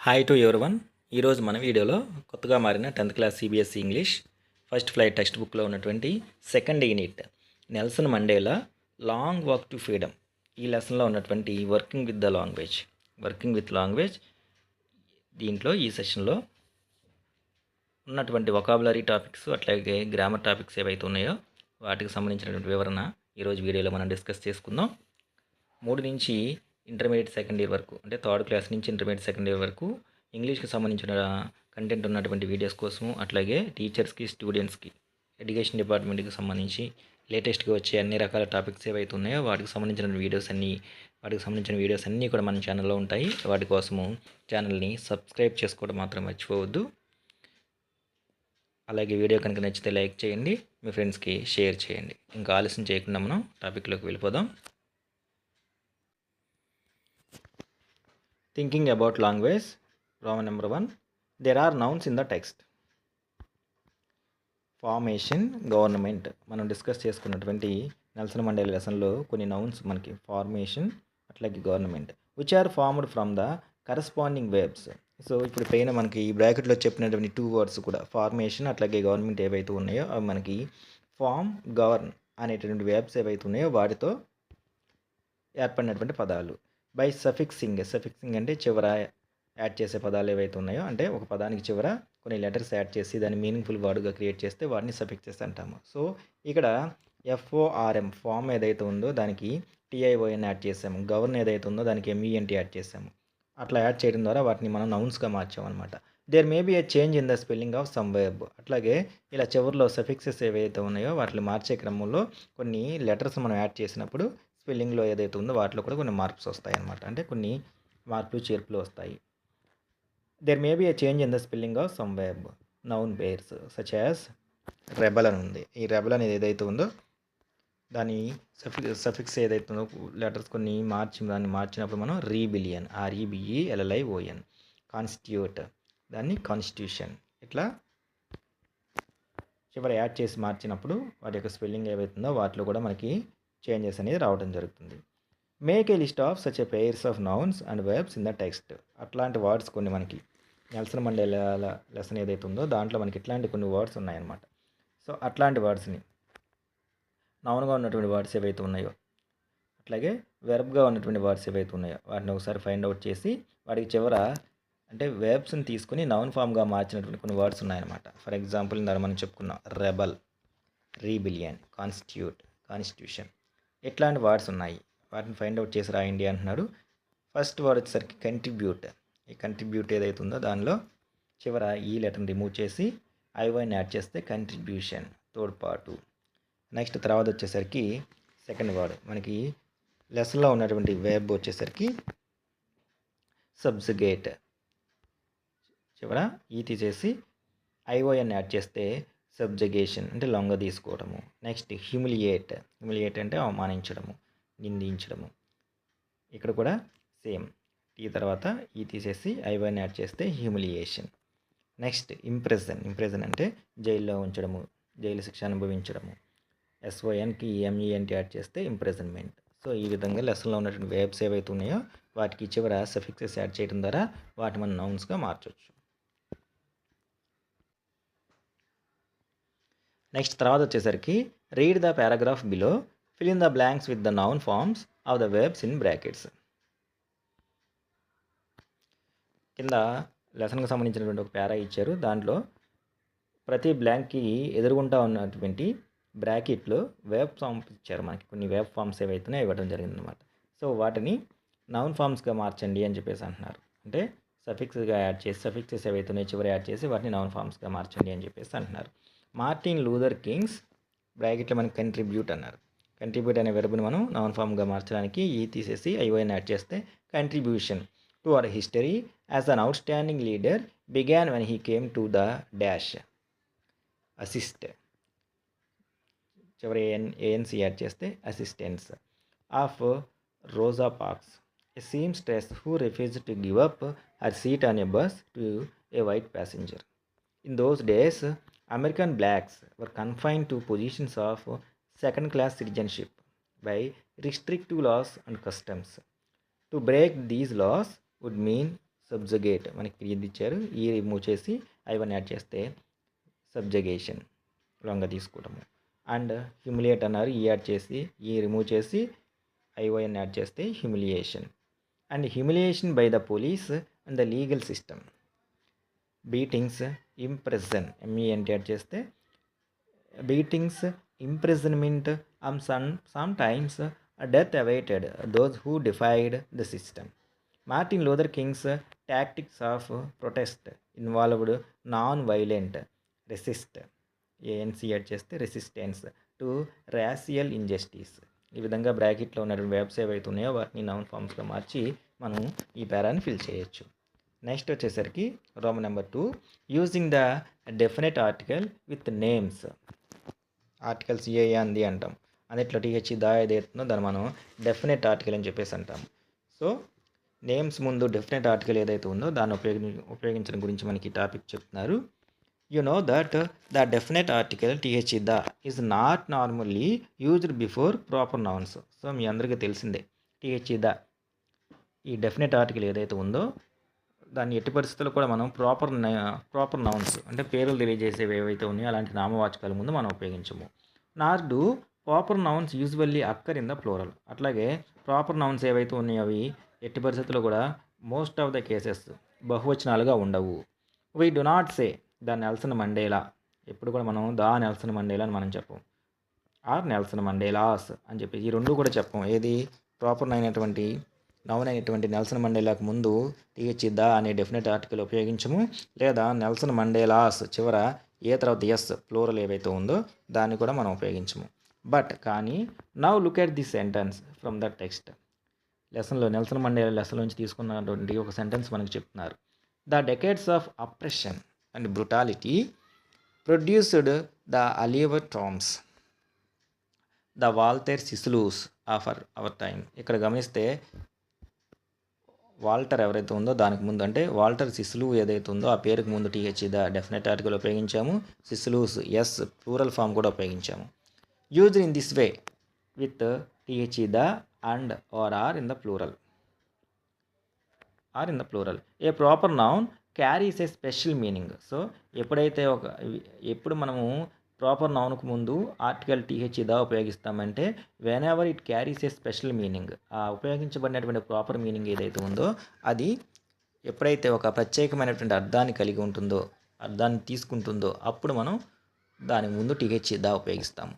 Hi to everyone. ఈరోజు మన వీడియోలో కొత్తగా మారిన 10th class CBSE English first flight text బుక్లో ఉన్నటువంటి second unit Nelson Mandela long walk to freedom ఈ లెసన్లో ఉన్నటువంటి వర్కింగ్ విత్ లాంగ్వేజ్ దీంట్లో ఈ సెషన్లో ఉన్నటువంటి వొకాబులరీ టాపిక్స్ అట్లాగే గ్రామర్ టాపిక్స్ ఏవైతే ఉన్నాయో వాటికి సంబంధించినటువంటి వివరణ ఈరోజు వీడియోలో మనం డిస్కస్ చేసుకుందాం. 3 నుంచి ఇంటర్మీడియట్ సెకండ్ ఇయర్ వరకు, అంటే థర్డ్ క్లాస్ నుంచి ఇంటర్మీడియట్ సెకండ్ ఇయర్ వరకు ఇంగ్లీష్కి సంబంధించిన కంటెంట్ ఉన్నటువంటి వీడియోస్ కోసము, అట్లాగే టీచర్స్కి, స్టూడెంట్స్కి, ఎడ్యుకేషన్ డిపార్ట్మెంట్కి సంబంధించి లేటెస్ట్గా వచ్చే అన్ని రకాల టాపిక్స్ ఏవైతే ఉన్నాయో వాటికి సంబంధించిన వీడియోస్ అన్నీ కూడా మన ఛానల్లో ఉంటాయి. వాటి కోసము ఛానల్ని సబ్స్క్రైబ్ చేసుకోవడం మాత్రం మర్చిపోవద్దు. అలాగే వీడియో కనుక నచ్చితే లైక్ చేయండి, మీ ఫ్రెండ్స్కి షేర్ చేయండి. ఇంకా ఆలస్యం చేయకుండా మనం టాపిక్లోకి వెళ్ళిపోదాం. Thinking about language, Roman number 1. There are nouns in the text. Formation, government మనం డిస్కస్ చేసుకున్నటువంటి నెల్సన్ మండేలా లెసన్లో కొన్ని నౌన్స్ మనకి ఫార్మేషన్ అట్లాగే government which are formed from the corresponding verbs. So ఇప్పుడు పైన మనకి ఈ బ్రాకెట్లో చెప్పినటువంటి 2 వర్డ్స్ కూడా ఫార్మేషన్ అట్లాగే గవర్నమెంట్ ఏవైతే ఉన్నాయో అవి మనకి ఫార్మ్, గవర్న్ అనేటువంటి వెర్బ్స్ ఏవైతే ఉన్నాయో వాటితో ఏర్పడినటువంటి పదాలు. బై సఫిక్సింగ్ అంటే చివర యాడ్ చేసే పదాలు ఏవైతే ఉన్నాయో, అంటే ఒక పదానికి చివర కొన్ని లెటర్స్ యాడ్ చేసి దాన్ని మీనింగ్ఫుల్ వర్డ్గా క్రియేట్ చేస్తే వాటిని సఫిక్సెస్ అంటాము. సో ఇక్కడ FORM ఫామ్ ఏదైతే ఉందో దానికి TION యాడ్ చేసాము, గవర్న్ ఏదైతే ఉందో దానికి MENT యాడ్ చేసాము. అట్లా యాడ్ చేయడం ద్వారా వాటిని మనం నౌన్స్గా మార్చామన్నమాట. There may be a change in the spelling of some verb. అట్లాగే ఇలా చివరిలో సఫిక్సెస్ ఏవైతే ఉన్నాయో వాటిని మార్చే క్రమంలో కొన్ని లెటర్స్ మనం యాడ్ చేసినప్పుడు స్పెల్లింగ్లో ఏదైతే ఉందో వాటిలో కూడా కొన్ని మార్క్స్ వస్తాయి అన్నమాట, అంటే కొన్ని మార్పులు చేర్పులు వస్తాయి. There may be a change in the spelling of some verb noun pairs such as rebel అని ఉంది. ఈ రెబల్ అనేది ఏదైతే ఉందో దాని సఫిక్స్ ఏదైతే ఉందో లెటర్స్ కొన్ని దాన్ని మార్చినప్పుడు మనం రీబిలియన్, REBELLION, కాన్స్టిట్యూట్ దాన్ని కాన్స్టిట్యూషన్, ఇట్లా చివరి యాడ్ చేసి మార్చినప్పుడు వాటి యొక్క స్పెల్లింగ్ ఏవైతుందో వాటిలో కూడా మనకి చేంజెస్ అనేది రావడం జరుగుతుంది. Make a list of such a pairs of nouns and verbs in the text. అట్లాంటి వర్డ్స్ కొన్ని మనకి నెల్సన్ మండేలా లెసన్ ఏదైతే ఉందో దాంట్లో మనకి ఇట్లాంటి కొన్ని వర్డ్స్ ఉన్నాయన్నమాట. సో అట్లాంటి వర్డ్స్ని నౌన్గా ఉన్నటువంటి వర్డ్స్ ఏవైతే ఉన్నాయో అట్లాగే వెర్బ్గా ఉన్నటువంటి వర్డ్స్ ఏవైతే ఉన్నాయో వాటిని ఒకసారి ఫైండ్ అవుట్ చేసి వాటికి చివర అంటే వెర్బ్స్ని తీసుకుని నౌన్ ఫామ్గా మార్చినటువంటి కొన్ని వర్డ్స్ ఉన్నాయన్నమాట. ఫర్ ఎగ్జాంపుల్ ఇందాక మనం చెప్పుకున్నాం రెబల్, రీబిలియన్, కాన్స్టిట్యూషన్, ఇట్లాంటి వర్డ్స్ ఉన్నాయి. వాటిని ఫైండ్ అవుట్ చేసి రాయండి అంటున్నాడు. ఫస్ట్ వర్డ్ వచ్చేసరికి కంట్రిబ్యూట్. ఈ కంట్రిబ్యూట్ ఏదైతే ఉందో దానిలో చివర ఈ లెటర్ని రిమూవ్ చేసి ION యాడ్ చేస్తే కంట్రిబ్యూషన్, తోడ్పాటు. నెక్స్ట్ తర్వాత వచ్చేసరికి సెకండ్ వర్డ్ మనకి లెసన్లో ఉన్నటువంటి వెర్బ్ వచ్చేసరికి సబ్జుగేట్, చివర ఈ తీసేసి ION యాడ్ చేస్తే సబ్జగేషన్ అంటే లొంగ తీసుకోవడము. నెక్స్ట్ హ్యూమిలియేట్ అంటే అవమానించడము, నిందించడము. ఇక్కడ కూడా సేమ్ ఈ తర్వాత ఈ తీసేసి ION యాడ్ చేస్తే హ్యూమిలియేషన్. నెక్స్ట్ ఇంప్రెజన్ అంటే జైల్లో ఉంచడము, జైలు శిక్ష అనుభవించడము. SONకి MENT యాడ్ చేస్తే ఇంప్రెజన్మెంట్. సో ఈ విధంగా లెసన్లో ఉన్నటువంటి వెర్బ్స్ ఏవైతే ఉన్నాయో వాటికి చివర సఫిక్సెస్ యాడ్ చేయడం ద్వారా వాటి మనం నౌన్స్గా మార్చవచ్చు. నెక్స్ట్ తర్వాత వచ్చేసరికి read the paragraph below, fill in the blanks with the noun forms of the verbs in brackets. కింద లెసన్కి సంబంధించినటువంటి ఒక పారా ఇచ్చారు. దాంట్లో ప్రతి బ్లాంక్కి ఎదురుగుంటా ఉన్నటువంటి బ్రాకెట్లో వెర్బ్ ఫామ్స్ ఇచ్చారు. మనకి కొన్ని వెర్బ్ ఫామ్స్ ఏవైతున్నాయో ఇవ్వడం జరిగిందనమాట. సో వాటిని నౌన్ ఫామ్స్గా మార్చండి అని చెప్పేసి అంటున్నారు. అంటే సఫిక్స్గా యాడ్ చేసి సఫిక్సెస్ ఏవైతున్నాయో చివరి యాడ్ చేసి వాటిని నౌన్ ఫామ్స్గా మార్చండి అని చెప్పేసి అంటున్నారు. మార్టిన్ లూథర్ కింగ్స్ బ్రాకెట్లో మనకి కంట్రిబ్యూట్ అన్నారు. కంట్రిబ్యూట్ అనే వెర్బ్ని మనం నౌన్ ఫామ్గా మార్చడానికి ఈ తీసేసి ION యాడ్ చేస్తే contribution to our history as an outstanding leader began when he came to the dash assist, చివరి ANC యాడ్ చేస్తే assistance of Roja parks, A seamstress who refused to give up her seat on a bus to a white passenger. In those days, American blacks were confined to positions of second-class citizenship by restrictive laws and customs. To break these laws would mean subjugate మనకి ఇది ఇచ్చారు, ఈ remove చేసి I1 add చేస్తే సబ్జగేషన్ లొంగ తీసుకోవడము. And humiliate అన్నారు, ఈ యాడ్ చేసి ఈ రిమూవ్ చేసి ION యాడ్ చేస్తే humiliation. And humiliation by the police and the legal system. Beatings, imprison, MENT add చేస్తే beatings, imprisonment and some times death awaited those who defied the system. Martin Luther King's tactics of protest involved non violent resist, ANC add చేస్తే resistance to racial injustice. ఈ విధంగా బ్రాకెట్లో ఉన్నటువంటి webs ఏవైతే ఉన్నాయో వాటిని noun ఫామ్స్లో మార్చి మనం ఈ పేరాని ఫిల్ చేయొచ్చు. నెక్స్ట్ వచ్చేసరికి Roman number 2, using the definite article with names. Articles a అంది అంటాం, అన్నిట్లో TH దా ఏదైతుందో దాన్ని మనం డెఫినెట్ ఆర్టికల్ అని చెప్పేసి అంటాం. సో నేమ్స్ ముందు డెఫినెట్ ఆర్టికల్ ఏదైతే ఉందో దాన్ని ఉపయోగించడం గురించి మనకి టాపిక్ చెప్తున్నారు. You know that the definite article TH the is not normally used before proper nouns. So మీ అందరికీ తెలిసిందే TH the ఈ డెఫినెట్ ఆర్టికల్ ఏదైతే ఉందో దాన్ని ఎట్టి పరిస్థితుల్లో కూడా మనం ప్రాపర్ నౌన్స్ అంటే పేర్లు తెలియజేసేవి ఏవైతే ఉన్నాయో అలాంటి నామవాచకాల ముందు మనం ఉపయోగించము. Nor do proper nouns usually occur in the plural. అట్లాగే ప్రాపర్ నౌన్స్ ఏవైతే ఉన్నాయో అవి ఎట్టి పరిస్థితుల్లో కూడా మోస్ట్ ఆఫ్ ద కేసెస్ బహువచనాలుగా ఉండవు. We do not say the Nelson Mandela, ఎప్పుడు కూడా మనం దా నెల్సన్ మండేలా అని మనం చెప్పం, ఆర్ నెల్సన్ మండేలాస్ అని చెప్పి ఈ రెండు కూడా చెప్పం. ఏది ప్రాపర్ అయినటువంటి నౌన్ అయినటువంటి నెల్సన్ మండేలాకు ముందు TH ద అనే డెఫినెట్ ఆర్టికల్ ఉపయోగించము, లేదా నెల్సన్ మండేలాస్ చివర ఏ తర్వాత ఎస్ ప్లూరల్ ఏవైతే ఉందో దాన్ని కూడా మనం ఉపయోగించము. బట్ కానీ now look at the sentence from the text. లెసన్లో నెల్సన్ మండేలా లెసన్ నుంచి తీసుకున్నటువంటి ఒక సెంటెన్స్ మనకు చెప్తున్నారు. The decades of oppression and brutality produced the Oliver Tambos, the Walter Sisulus of our time. ఇక్కడ గమనిస్తే వాల్టర్ ఎవరైతే ఉందో దానికి ముందు అంటే వాల్టర్ సిస్లూ ఏదైతే ఉందో ఆ పేరుకు ముందు TH ద డెఫినెట్ ఆర్టికల్ ఉపయోగించాము, సిస్లూస్ ఎస్ ప్లూరల్ ఫామ్ కూడా ఉపయోగించాము. Used in this way with TH the and are in the plural. A proper noun carries a special meaning. So ఎప్పుడు మనము ప్రాపర్ నౌన్కు ముందు ఆర్టికల్ TH దా ఉపయోగిస్తామంటే whenever it carries a special meaning, ఆ ఉపయోగించబడినటువంటి ప్రాపర్ మీనింగ్ ఏదైతే ఉందో అది ఎప్పుడైతే ఒక ప్రత్యేకమైనటువంటి అర్థాన్ని కలిగి ఉంటుందో, అర్థాన్ని తీసుకుంటుందో అప్పుడు మనం దాని ముందు TH దా ఉపయోగిస్తాము.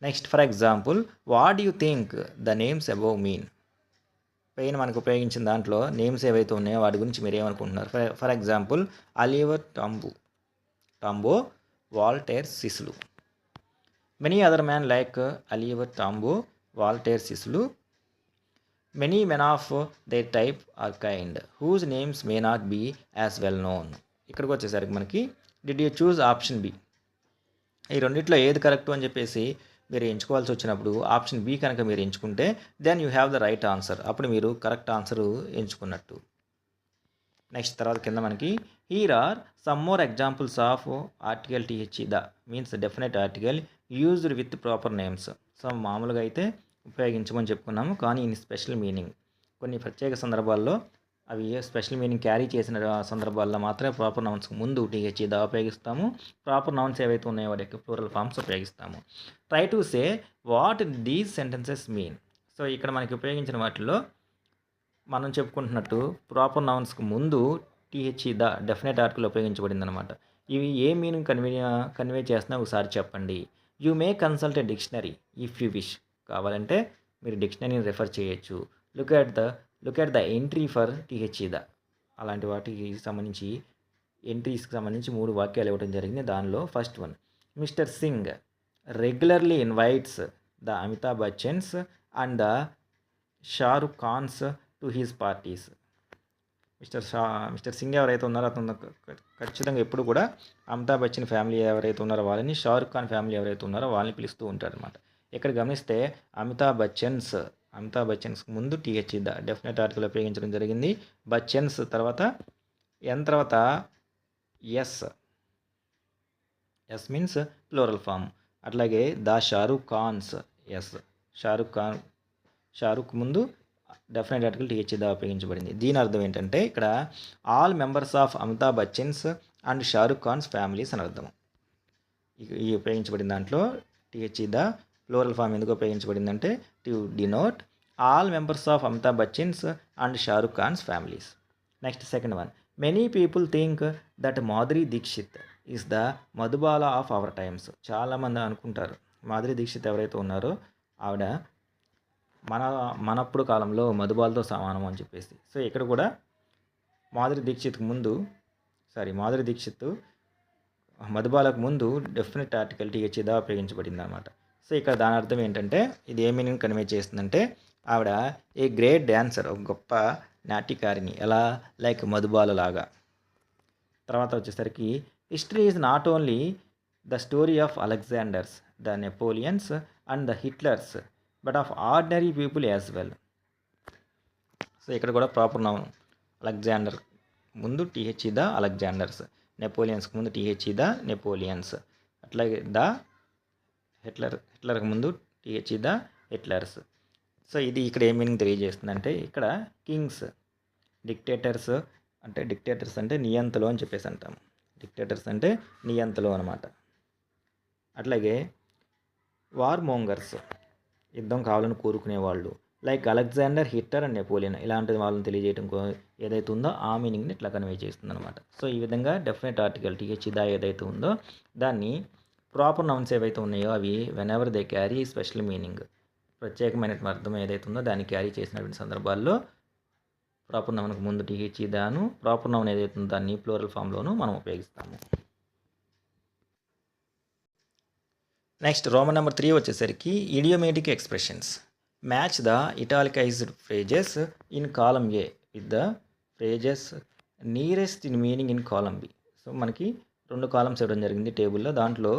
Next for example, what do you think the names above mean. పైన మనకు ఉపయోగించిన దాంట్లో నేమ్స్ ఏవైతే ఉన్నాయో వాటి గురించి మీరు ఏమనుకుంటున్నారు? For example Oliver Tambo, Walter Sisulu. Many other man like Oliver Tambo, Walter Sisulu. Many men of their type or kind whose names may not be as well known. ఇక్కడికి వచ్చేసరికి మనకి did you choose option B. ఈ రెండిట్లో ఏది correct అని చెప్పేసి మీరు ఎంచుకోవాల్సి వచ్చినప్పుడు ఆప్షన్ బి కనుక మీరు ఎంచుకుంటే then you have the right answer, అప్పుడు మీరు కరెక్ట్ ఆన్సర్ ఎంచుకున్నట్టు. నెక్స్ట్ తర్వాత కింద మనకి here are some more examples of article TH the means definite article used with proper names. So మామూలుగా అయితే ఉపయోగించమని చెప్పుకున్నాము, కానీ ఇన్ స్పెషల్ మీనింగ్ కొన్ని ప్రత్యేక సందర్భాల్లో అవి స్పెషల్ మీనింగ్ క్యారీ చేసిన సందర్భాల్లో మాత్రమే ప్రాపర్ నౌన్స్కి ముందు TH ద ఉపయోగిస్తాము. ప్రాపర్ నౌన్స్ ఏవైతే ఉన్నాయో వాటి యొక్క ప్లూరల్ ఫామ్స్ ఉపయోగిస్తాము. Try to say what these sentences mean. So ఇక్కడ మనకి ఉపయోగించిన వాటిల్లో మనం చెప్పుకుంటున్నట్టు ప్రాపర్ నౌన్స్కి ముందు TH ద డెఫినెట్ ఆర్టికల్ ఉపయోగించబడింది అనమాట. ఇవి ఏ మీనింగ్ కన్వే చేస్తున్నా ఒకసారి చెప్పండి. You may consult a dictionary if you wish. కావాలంటే మీరు డిక్షనరీని రెఫర్ చేయొచ్చు. Look at the entry for TH the. అలాంటి వాటికి సంబంధించి ఎంట్రీస్కి సంబంధించి 3 వాక్యాలు ఇవ్వడం జరిగింది. దానిలో first one, mister Singh regularly invites the Amitabh Bachchans and the Shahrukh Khans to his parties. Mister Singh ఎవరైతే ఉన్నారో అతను ఖచ్చితంగా ఎప్పుడు కూడా అమితాబ్ బచ్చన్ ఫ్యామిలీ ఎవరైతే ఉన్నారో వాళ్ళని, షారుఖ్ ఖాన్ ఫ్యామిలీ ఎవరైతే ఉన్నారో వాళ్ళని పిలుస్తూ ఉంటారు అనమాట. ఇక్కడ గమనిస్తే అమితాబ్ బచ్చన్స్ ముందు TH ద డెఫినెట్ ఆర్టికల్ ఉపయోగించడం జరిగింది. బచ్చన్స్ తర్వాత తర్వాత ఎస్ మీన్స్ ప్లూరల్ ఫామ్. అట్లాగే ద షారుఖ్ ఖాన్స్ షారుఖ్ ముందు డెఫినెట్ ఆర్టికల్ టీహెచ్ ద ఉపయోగించబడింది. దీని అర్థం ఏంటంటే ఇక్కడ all members of Amitabh Bachchans and Shahrukh Khans families అని అర్థం. ఈ ఉపయోగించబడిన దాంట్లో టీహెచ్ ద ప్లూరల్ ఫామ్ ఎందుకు ఉపయోగించబడిందంటే to denote all members of Amitabh Bachchans and Shahrukh Khans families. Next second one, many people think that Madhuri Dixit is the Madhubala of our times. చాలామంది అనుకుంటారు మాధురి దీక్షిత్ ఎవరైతే ఉన్నారో ఆవిడ మనప్పుడు కాలంలో మధుబాలతో సమానం అని చెప్పేసి. సో ఇక్కడ కూడా మాధురి దీక్షిత్ మధుబాలకు ముందు డెఫినెట్ ఆర్టికల్ టీహెచ్ ద ఉపయోగించబడింది అనమాట. సో ఇక్కడ దాని అర్థం ఏంటంటే ఇది ఏ మీనింగ్ కన్వే చేస్తుందంటే ఆవిడ ఏ గ్రేట్ డ్యాన్సర్, ఒక గొప్ప నాట్యకారిణి, ఎలా లైక్ మధుబాల లాగా. తర్వాత వచ్చేసరికి history is not only the story of Alexanders, the Napoleons and the Hitlers but of ordinary people as well. So ఇక్కడ కూడా ప్రాపర్ నౌన్ అలెగ్జాండర్ ముందు టీహెచ్ ద అలెగ్జాండర్స్, నెపోలియన్స్కి ముందు టీహెచ్ ద నెపోలియన్స్, అట్లాగే ద హిట్లర్కి ముందు టీహెచ్ ద హిట్లర్స్. సో ఇది ఇక్కడ a meaning తెలియజేస్తుందంటే ఇక్కడ కింగ్స్, డిక్టేటర్స్ అంటే నియంతలు అని చెప్పేసి అంటాము. డిక్టేటర్స్ అంటే నియంతలు అనమాట. అట్లాగే వార్ మోంగర్స్, యుద్ధం కావాలని కోరుకునేవాళ్ళు, like Alexander, Hitler and Napoleon, ఇలాంటి వాళ్ళని తెలియజేయడం ఏదైతే ఉందో ఆ మీనింగ్ని ఇట్లా కన్వే చేస్తుంది అనమాట. సో ఈ విధంగా డెఫినెట్ ఆర్టికల్ టీహెచ్ ద ఏదైతే ఉందో దాన్ని ప్రాపర్ నౌన్స్ ఏవైతే ఉన్నాయో అవి when ever they carry special meaning, ప్రత్యేకమైన అర్థం ఏదైతే ఉందో దాన్ని క్యారీ చేసినటువంటి సందర్భాల్లో ప్రాపర్ నౌన్కి ముందు టీహెచ్ దాను, ప్రాపర్ నౌన్ ఏదైతే ఉందో దాన్ని ప్లూరల్ ఫామ్లోనూ మనం ఉపయోగిస్తాము. నెక్స్ట్ రోమన్ నెంబర్ 3 వచ్చేసరికి idiomatic expressions. Match the italicized phrases in column A with the phrases nearest in meaning in column B. So మనకి 2 కాలమ్స్ ఇవ్వడం జరిగింది టేబుల్లో. దాంట్లో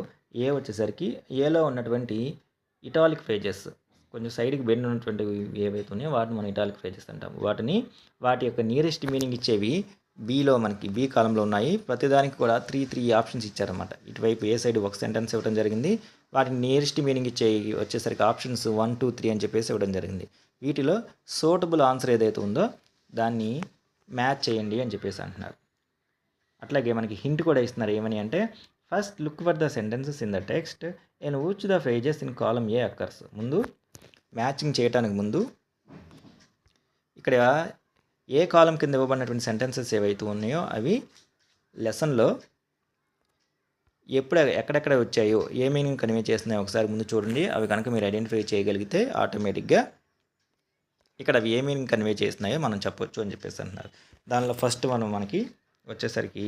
ఏ వచ్చేసరికి ఏలో ఉన్నటువంటి ఇటాలిక్ ఫ్రేజెస్, కొంచెం సైడ్కి బెండ్ ఉన్నటువంటి ఏవైతే ఉన్నాయో వాటిని మనం ఇటాలిక్ ఫ్రేజెస్ అంటాము. వాటి యొక్క నియరెస్ట్ మీనింగ్ ఇచ్చేవి బీలో మనకి బీ కాలంలో ఉన్నాయి. ప్రతిదానికి కూడా 3 ఆప్షన్స్ ఇచ్చారన్నమాట. ఇటువైపు ఏ సైడ్ ఒక సెంటెన్స్ ఇవ్వడం జరిగింది, వాటిని నియరెస్ట్ మీనింగ్ ఇచ్చే వచ్చేసరికి ఆప్షన్స్ 1, 2, 3 అని చెప్పేసి ఇవ్వడం జరిగింది. వీటిలో సూటబుల్ ఆన్సర్ ఏదైతే ఉందో దాన్ని మ్యాచ్ చేయండి అని చెప్పేసి అంటున్నారు. అట్లాగే మనకి హింట్ కూడా ఇస్తున్నారు. ఏమని అంటే first look for the sentences in the text and which the phrases in column A occurs. ముందు మ్యాచింగ్ చేయడానికి ముందు ఇక్కడ ఏ కాలం కింద ఇవ్వబడినటువంటి సెంటెన్సెస్ ఏవైతే ఉన్నాయో అవి లెసన్లో ఎక్కడెక్కడ వచ్చాయో ఏ మీనింగ్ కన్వే చేస్తున్నాయో ఒకసారి ముందు చూడండి. అవి కనుక మీరు ఐడెంటిఫై చేయగలిగితే ఆటోమేటిక్గా ఇక్కడ అవి ఏ మీనింగ్ కన్వే చేస్తున్నాయో మనం చెప్పొచ్చు అని చెప్పేసి అంటున్నారు. దానిలో ఫస్ట్ మనకి వచ్చేసరికి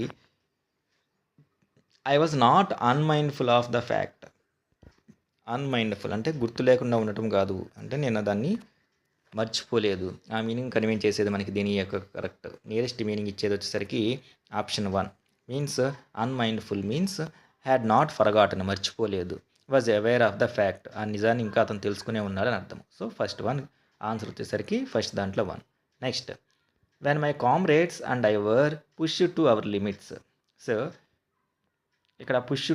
I was not unmindful of the fact. Unmindful అంటే గుర్తు లేకుండా ఉండటం కాదు, అంటే నేను దాన్ని మర్చిపోలేదు. ఆ మీనింగ్ కన్వే చేసేది మనకి దీని యొక్క కరెక్ట్ నియరెస్ట్ మీనింగ్ ఇచ్చేది వచ్చేసరికి option 1 means unmindful means had not forgotten, మర్చిపోలేదు. Was aware of the fact, ఆ నిజాన్ని ఇంకా అతను తెలుసుకునే ఉన్నాడని అర్థం. సో ఫస్ట్ 1 ఆన్సర్ వచ్చేసరికి ఫస్ట్ దాంట్లో 1. Next when my comrades and I were push to our limits. So ఇక్కడ పుష్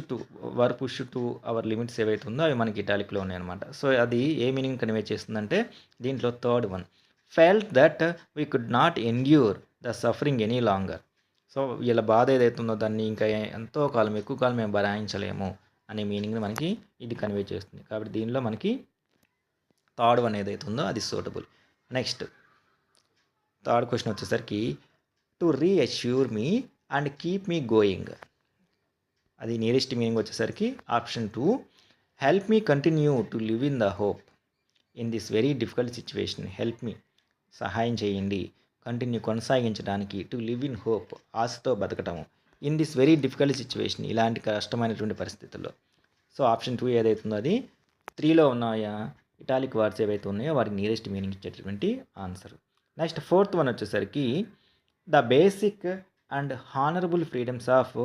టు అవర్ లిమిట్స్ ఏవైతే ఉందో అవి మనకి ఇటాలిక్లో ఉన్నాయన్నమాట. సో అది ఏ మీనింగ్ కన్వే చేస్తుందంటే దీంట్లో third 1 felt that we could not endure the suffering any longer. So వీళ్ళ బాధ ఏదైతే ఉందో దాన్ని ఇంకా ఎక్కువ కాలం మేము భరాయించలేము అనే మీనింగ్ని మనకి ఇది కన్వే చేస్తుంది. కాబట్టి దీనిలో మనకి థర్డ్ 1 ఏదైతే ఉందో అది సూటబుల్. నెక్స్ట్ థర్డ్ క్వశ్చన్ వచ్చేసరికి to reassure me and keep me going. అది నియరెస్ట్ మీనింగ్ వచ్చేసరికి option 2 help me continue to live in the hope in this very difficult situation. Help me సహాయం చేయండి, కంటిన్యూ కొనసాగించడానికి, to live in hope ఆశతో బతకటము, in this very difficult situation ఇలాంటి కష్టమైనటువంటి పరిస్థితుల్లో. సో ఆప్షన్ 2 ఏదైతే ఉందో అది 3లో ఉన్న ఇటాలిక్ వర్డ్స్ ఏవైతే ఉన్నాయో వాటికి నియరెస్ట్ మీనింగ్ ఇచ్చేటటువంటి ఆన్సర్. నెక్స్ట్ ఫోర్త్ 1 వచ్చేసరికి the basic and honourable freedoms of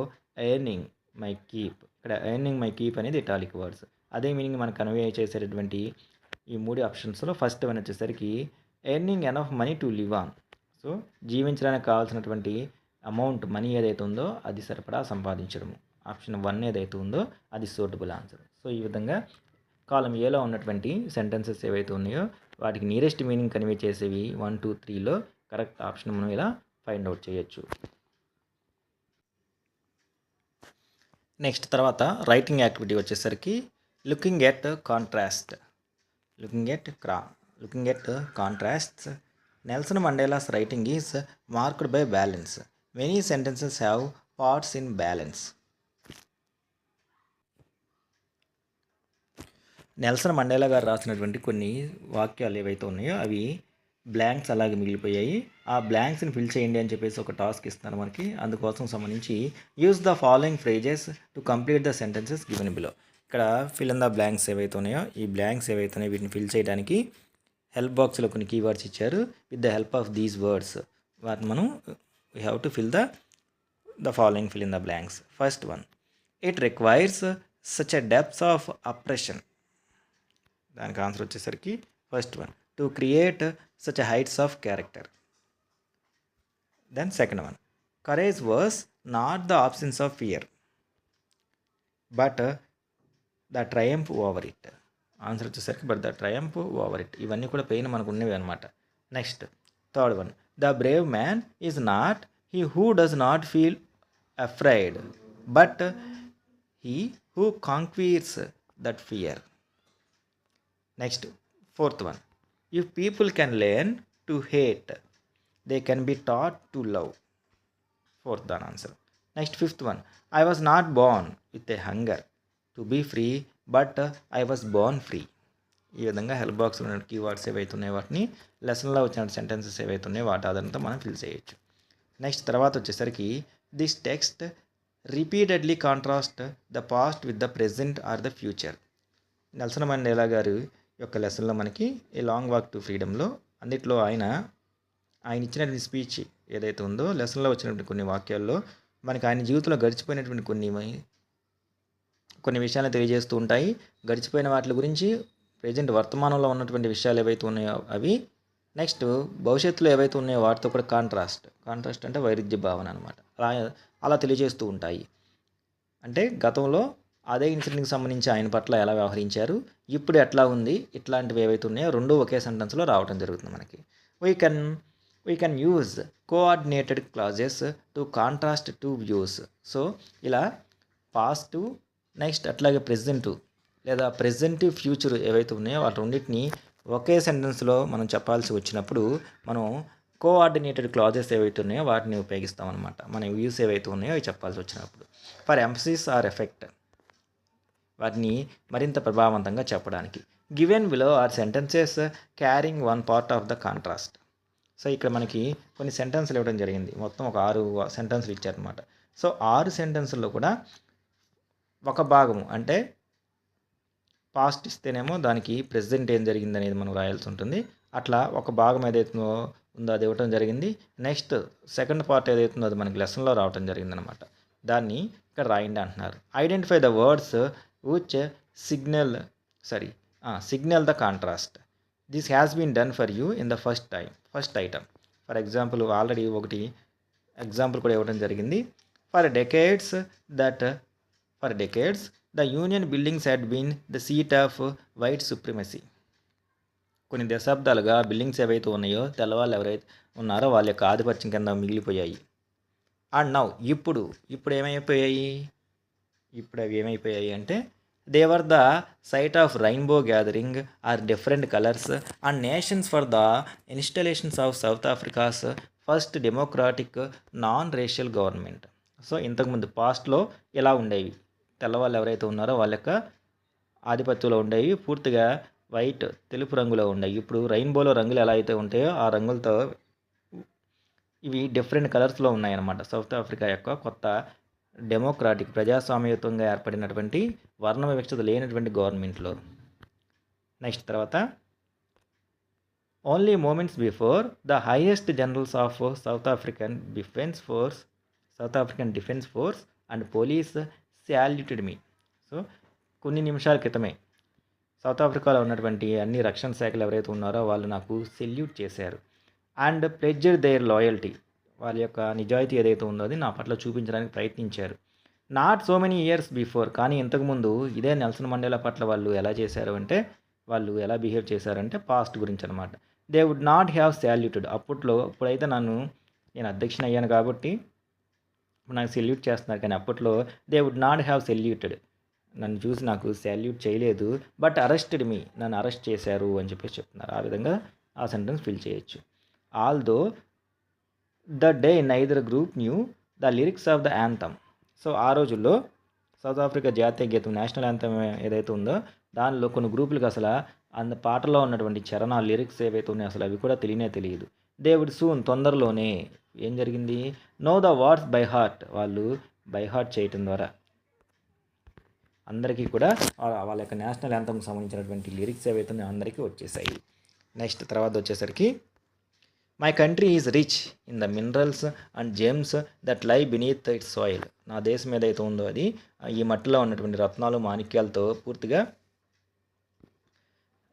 earning my keep. ఇక్కడ ఎర్నింగ్ మై కీప్ అనేది ఇటాలిక్ వర్డ్స్. అదే మీనింగ్ మనకు కన్వే చేసేటటువంటి ఈ 3 ఆప్షన్స్లో ఫస్ట్ 1 వచ్చేసరికి earning enough money to live on. So జీవించడానికి కావాల్సినటువంటి అమౌంట్ మనీ ఏదైతే ఉందో అది సరిపడా సంపాదించడము. ఆప్షన్ 1 ఏదైతే ఉందో అది సూటబుల్ ఆన్సర్. సో ఈ విధంగా కాలం ఏలో ఉన్నటువంటి సెంటెన్సెస్ ఏవైతే ఉన్నాయో వాటికి నియరెస్ట్ మీనింగ్ కన్వే చేసేవి 1, 2, 3లో కరెక్ట్ ఆప్షన్ మనం ఇలా ఫైండ్ అవుట్ చేయొచ్చు. నెక్స్ట్ తర్వాత రైటింగ్ యాక్టివిటీ వచ్చేసరికి looking at contrast. Looking at contrasts. Nelson Mandela's writing is marked by balance. Many sentences have parts in balance. Nelson Mandela గారు రాసినటువంటి కొన్ని వాక్యాలు ఏవైతే ఉన్నాయో అవి బ్లాంక్స్ అలాగే మిగిలిపోయాయి. ఆ బ్లాంక్స్ని ఫిల్ చేయండి అని చెప్పేసి ఒక టాస్క్ ఇస్తున్నారు మనకి. అందుకోసం సంబంధించి use the following phrases to complete the sentences given below. ఇక్కడ ఫిల్ ఇన్ ద బ్లాంక్స్ ఏవైతే ఉన్నాయో ఈ బ్లాంక్స్ ఏవైతే ఉన్నాయో వీటిని ఫిల్ చేయడానికి హెల్ప్ బాక్స్లో కొన్ని కీవర్డ్స్ ఇచ్చారు. With the help of these words వాటిని మనం we have to fill the following fill in the blanks. First one, it requires such a depth of oppression. దానికి ఆన్సర్ వచ్చేసరికి first one, to create such a heights of character. Then second one, courage was not the absence of fear but the triumph over it. Answer వచ్చేసరికి but the triumph over it. ఇవన్నీ కూడా pain మనకు ఉన్నవి అనమాట. Next third one, the brave man is not he who does not feel afraid but he who conquers that fear. Next fourth one, if people can learn to hate they can be taught to love. Fourth దాని answer. Next fifth one, I was not born with a hunger to be free but I was born free. ఈ విధంగా help బాక్స్లో ఉన్న keywords ఏవైతే ఉన్నాయో వాటిని లెసన్లో వచ్చిన సెంటెన్సెస్ ఏవైతే ఉన్నాయో వాటి ఆధారంతో మనం ఫిల్ చేయొచ్చు. నెక్స్ట్ తర్వాత వచ్చేసరికి this text repeatedly contrast the past with the present or the future. Nelson Mandela గారు యొక్క లెసన్లో మనకి ఏ లాంగ్ వాక్ టు ఫ్రీడమ్లో అన్నిట్లో ఆయన ఇచ్చినటువంటి స్పీచ్ ఏదైతే ఉందో లెసన్లో వచ్చినటువంటి కొన్ని వాక్యాల్లో మనకి ఆయన జీవితంలో గడిచిపోయినటువంటి కొన్ని విషయాలను తెలియజేస్తూ ఉంటాయి. గడిచిపోయిన వాటి గురించి ప్రజెంట్ వర్తమానంలో ఉన్నటువంటి విషయాలు ఏవైతే ఉన్నాయో అవి, నెక్స్ట్ భవిష్యత్తులో ఏవైతే ఉన్నాయో వాటితో కూడా కాంట్రాస్ట్ అంటే వైరుధ్య భావన అనమాట. అలా తెలియజేస్తూ ఉంటాయి. అంటే గతంలో అదే ఇన్సిడెంట్కి సంబంధించి ఆయన పట్ల ఎలా వ్యవహరించారు, ఇప్పుడు ఎట్లా ఉంది, ఇట్లాంటివి ఏవైతే ఉన్నాయో రెండు ఒకే సెంటెన్స్లో రావడం జరుగుతుంది మనకి. We can use coordinated clauses to contrast to views. So ఇలా పాస్ట్, నెక్స్ట్ అట్లాగే ప్రెజెంట్ లేదా ప్రెజెంట్ ఫ్యూచర్ ఏవైతే ఉన్నాయో వాటి రెండింటిని ఒకే సెంటెన్స్లో మనం చెప్పాల్సి వచ్చినప్పుడు మనం కోఆర్డినేటెడ్ క్లాజెస్ ఏవైతే ఉన్నాయో వాటిని ఉపయోగిస్తాం అనమాట. మన వ్యూస్ ఏవైతే ఉన్నాయో అవి చెప్పాల్సి వచ్చినప్పుడు. ఫర్ ఎంఫసిస్ ఆర్ ఎఫెక్ట్, వాటిని మరింత ప్రభావవంతంగా చెప్పడానికి. Given below are sentences carrying one part of the contrast. So ఇక్కడ మనకి కొన్ని సెంటెన్స్లు ఇవ్వడం జరిగింది. మొత్తం ఒక 6 సెంటెన్స్లు ఇచ్చారనమాట. సో 6 సెంటెన్స్లో కూడా ఒక భాగము అంటే పాస్ట్ ఇస్తేనేమో దానికి ప్రెజెంట్ ఏం జరిగింది అనేది మనం రాయాల్సి ఉంటుంది. అట్లా ఒక భాగం ఏదైతే ఉందో అది ఇవ్వటం జరిగింది. నెక్స్ట్ సెకండ్ పార్ట్ ఏదైతే ఉందో అది మనకి లెసన్లో రావడం జరిగింది అనమాట. దాన్ని ఇక్కడ రాయండి అంటున్నారు. Identify the words which signal the contrast. This has been done for you in the first item. For example already ఒకటి ఎగ్జాంపుల్ కూడా ఇవ్వడం జరిగింది. For decades the union buildings had been the seat of white supremacy. కొన్ని దశాబ్దాలుగా buildings ఏవైతే ఉన్నాయో తెల్లవాళ్ళు ఎవరైతే ఉన్నారో వాళ్ళ యొక్క ఆధిపత్యం కింద మిగిలిపోయాయి. అండ్ నౌ ఇప్పుడు అవి ఏమైపోయాయి అంటే they were the site of rainbow gathering are different colours and nations for the installations of South Africa's first democratic non racial government. So ఇంతకుముందు పాస్ట్లో ఎలా ఉండేవి, తెల్లవాళ్ళు ఎవరైతే ఉన్నారో వాళ్ళ యొక్క ఆధిపత్యంలో ఉండేవి పూర్తిగా వైట్ తెలుపు రంగులో ఉండేవి. ఇప్పుడు రెయిన్బోలో రంగులు ఎలా అయితే ఉంటాయో ఆ రంగులతో ఇవి డిఫరెంట్ కలర్స్లో ఉన్నాయన్నమాట. సౌత్ ఆఫ్రికా యొక్క కొత్త డెమోక్రాటిక్ ప్రజాస్వామ్యయుతంగా ఏర్పడినటువంటి వర్ణ వివక్షత లేనటువంటి గవర్నమెంట్లో. నెక్స్ట్ తర్వాత only moments before the highest generals of South African defence force and police saluted me. So కొన్ని నిమిషాల క్రితమే సౌత్ ఆఫ్రికాలో ఉన్నటువంటి అన్ని రక్షణ శాఖలు ఎవరైతే ఉన్నారో వాళ్ళు నాకు సెల్యూట్ చేశారు. అండ్ ప్లెడ్జ్డ్ దేర్ లాయల్టీ, వాళ్ళ యొక్క నిజాయితీ ఏదైతే ఉందో అది నా పట్ల చూపించడానికి ప్రయత్నించారు. Not so many years before, కానీ ఇంతకుముందు ఇదే నెల్సన్ మండేలా పట్ల వాళ్ళు ఎలా చేశారు అంటే వాళ్ళు ఎలా బిహేవ్ చేశారంటే పాస్ట్ గురించి అనమాట. They would not have saluted. ఇప్పుడైతే నేను అధ్యక్షుని అయ్యాను కాబట్టి ఇప్పుడు నాకు సెల్యూట్ చేస్తున్నారు. కానీ అప్పట్లో they would not have saluted. నన్ను చూసి నాకు సాల్యూట్ చేయలేదు. But arrested me. నన్ను అరెస్ట్ చేశారు అని చెప్పేసి చెప్తున్నారు. ఆ విధంగా ఆ సెంటెన్స్ ఫిల్ చేయొచ్చు. Although the day neither group knew the lyrics of the anthem. So ఆ రోజుల్లో సౌత్ ఆఫ్రికా జాతీయ గీతం నేషనల్ యాంథమ్ ఏదైతే ఉందో దానిలో కొన్ని గ్రూపులకు అసలు అంత పాటలో ఉన్నటువంటి చరణాలు లిరిక్స్ ఏవైతే ఉన్నాయో అసలు అవి కూడా తెలియదు. దే వుడ్ సూన్ తొందరలోనే ఏం జరిగింది, know the words by heart. వాళ్ళు బై హార్ట్ చేయటం ద్వారా అందరికీ కూడా వాళ్ళ యొక్క నేషనల్ యాంథమ్కి సంబంధించినటువంటి లిరిక్స్ ఏవైతే ఉన్నాయో అందరికీ వచ్చేసాయి. నెక్స్ట్ తర్వాత వచ్చేసరికి my country is rich in the minerals and gems that lie beneath its soil. నా దేశం ఏదైతే ఉందో అది ఈ మట్టిలో ఉన్నటువంటి రత్నాలు మాణిక్యాలతో పూర్తిగా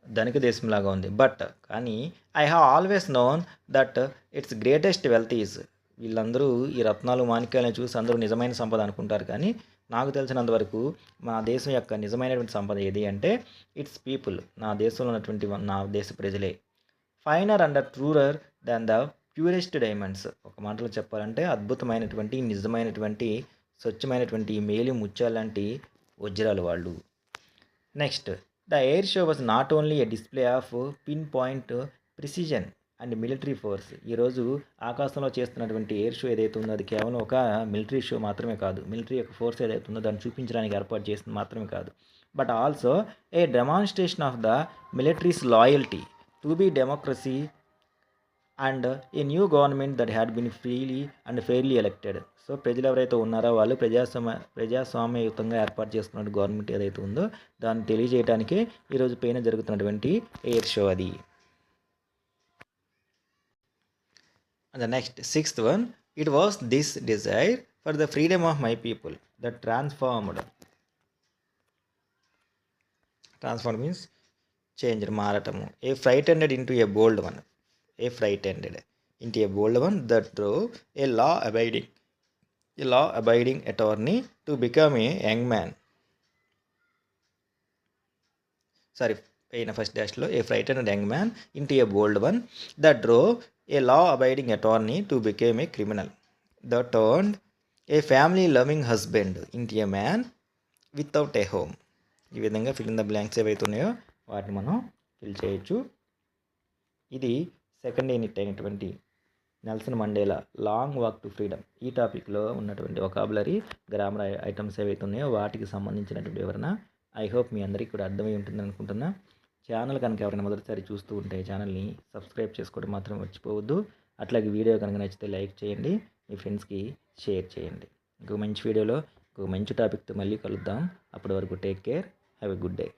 ధనిక దేశంలాగా ఉంది. బట్ కానీ I have always known that it's greatest wealth is. వీళ్ళందరూ ఈ రత్నాలు మాణిక్యాలను చూసి అందరూ నిజమైన సంపద అనుకుంటారు. కానీ నాకు తెలిసినంతవరకు మా దేశం యొక్క నిజమైనటువంటి సంపద ఏది అంటే ఇట్స్ పీపుల్. నా దేశంలో ఉన్నటువంటి నా దేశ ప్రజలే. Finer and truer than the purest diamonds. ఒక మాటలో చెప్పాలంటే అద్భుతమైనటువంటి నిజమైనటువంటి స్వచ్ఛమైనటువంటి మేలి ముత్యాలు లాంటి వజ్రాలు వాళ్ళు. Next the air show was not only a display of pin point precision and military force. ఈరోజు ఆకాశంలో చేస్తున్నటువంటి ఎయిర్ షో ఏదైతే ఉందో అది కేవలం ఒక మిలిటరీ షో మాత్రమే కాదు. మిలిటరీ యొక్క ఫోర్స్ ఏదైతే ఉందో దాన్ని చూపించడానికి ఏర్పాటు చేసింది మాత్రమే కాదు. But also a demonstration of the military's loyalty to be democracy and a new government that had been freely and fairly elected. So ప్రజలు ఎవరైతే ఉన్నారో వాళ్ళు ప్రజాస్వామ్యయుతంగా ఏర్పాటు చేసుకున్న గవర్నమెంట్ ఏదైతే ఉందో దాన్ని తెలియజేయడానికే ఈరోజు పైన జరుగుతున్నటువంటి ఎయిర్ షో అది. And the next, sixth one, it was this desire for the freedom of my people that transformed means changed, మారటము. A frightened into a bold one. That drove a law-abiding attorney to become a young man. First dash lo, a frightened young man into a bold one that drove a law-abiding attorney to become a criminal. That turned a family-loving husband into a man without a home. ఈ విధంగా fill in the blanks ఏవైతే ఉన్నాయో వాటిని మనం fill చేయొచ్చు. ఇది second unit అయినటువంటి Nelson Mandela long walk to freedom ఈ టాపిక్లో ఉన్నటువంటి వొకాబులరీ గ్రామర్ ఐటమ్స్ ఏవైతే ఉన్నాయో వాటికి సంబంధించినటువంటి వివరణ. ఐ హోప్ మీ అందరికీ కూడా అర్థమై ఉంటుందని అనుకుంటున్నా. ఛానల్ కనుక ఎవరైనా మొదటిసారి చూస్తూ ఉంటే ఛానల్ని సబ్స్క్రైబ్ చేసుకోవడం మాత్రం మర్చిపోవద్దు. అట్లాగే వీడియో కనుక నచ్చితే లైక్ చేయండి, మీ ఫ్రెండ్స్కి షేర్ చేయండి. ఇంకొక మంచి వీడియోలో ఇంకొక మంచి టాపిక్తో మళ్ళీ కలుద్దాం. అప్పటి వరకు take care, have a good day.